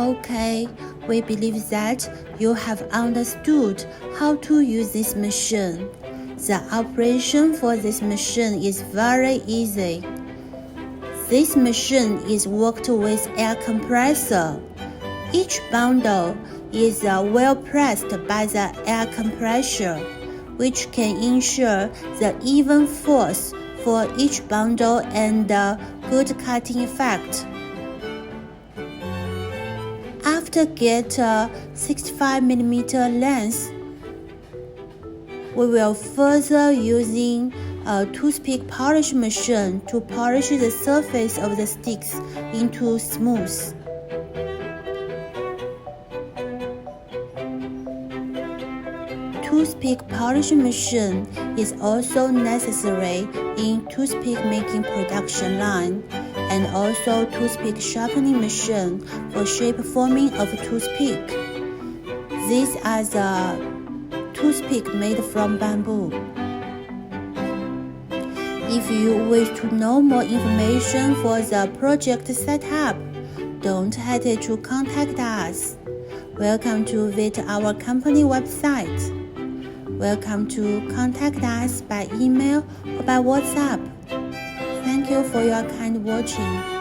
Okay, we believe that you have understood how to use this machine. The operation for this machine is very easy. This machine is worked with air compressor. Each bundle is well pressed by the air compressor, which can ensure the even force for each bundle and good cutting effect. After get a 65mm length, we will further using a toothpick polish machine to polish the surface of the sticks into smooth. Toothpick polish machine is also necessary in toothpick making production line, and also toothpick sharpening machine for shape forming of toothpick. These are the toothpick made from bamboo. If you wish to know more information for the project setup, don't hesitate to contact us. Welcome to visit our company website. Welcome to contact us by email or by WhatsApp. Thank you for your kind watching.